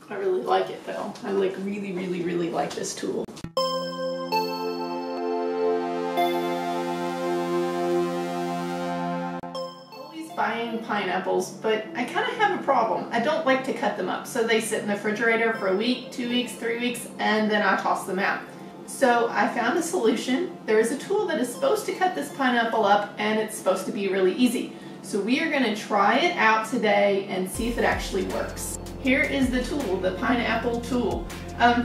I really like it though. I like really like this tool. Always buying pineapples, but I kind of have a problem. I don't like to cut them up, so they sit in the refrigerator for a week, 2 weeks, 3 weeks, and then I toss them out. So I found a solution. There is a tool that is supposed to cut this pineapple up, and it's supposed to be really easy. So we are going to try it out today and see if it actually works. Here is the tool, the pineapple tool.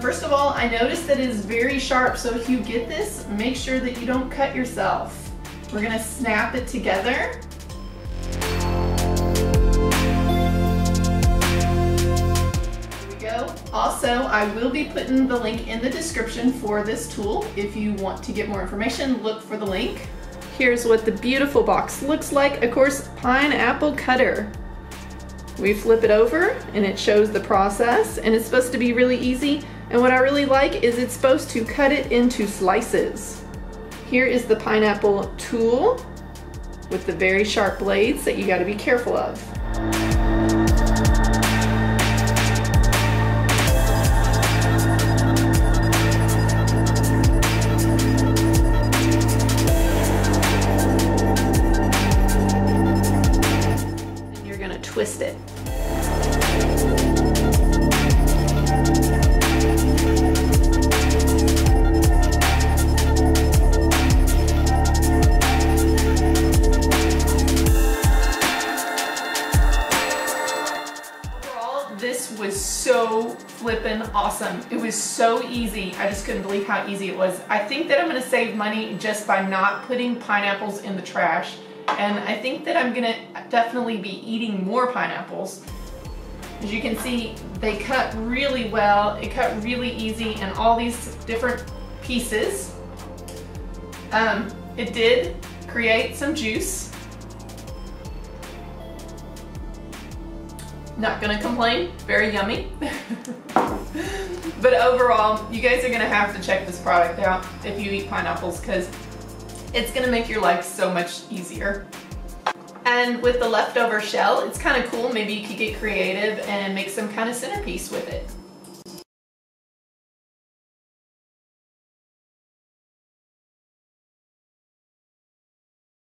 First of all, I noticed that it is very sharp, so if you get this, make sure that you don't cut yourself. We're going to snap it together. Here we go. Also, I will be putting the link in the description for this tool. If you want to get more information, look for the link. Here's what the beautiful box looks like. Of course, pineapple cutter. We flip it over and it shows the process, and it's supposed to be really easy. And what I really like is it's supposed to cut it into slices. Here is the pineapple tool with the very sharp blades that you got to be careful of. Twist it. Overall, this was so flippin' awesome. It was so easy. I just couldn't believe how easy it was. I think that I'm gonna save money just by not putting pineapples in the trash. And I think that I'm gonna definitely be eating more pineapples. As you can see, they cut really well, it cut really easy, and all these different pieces. It did create some juice. Not gonna complain, very yummy. But overall, you guys are gonna have to check this product out if you eat pineapples, because it's gonna make your life so much easier. And with the leftover shell, it's kind of cool. Maybe you could get creative and make some kind of centerpiece with it.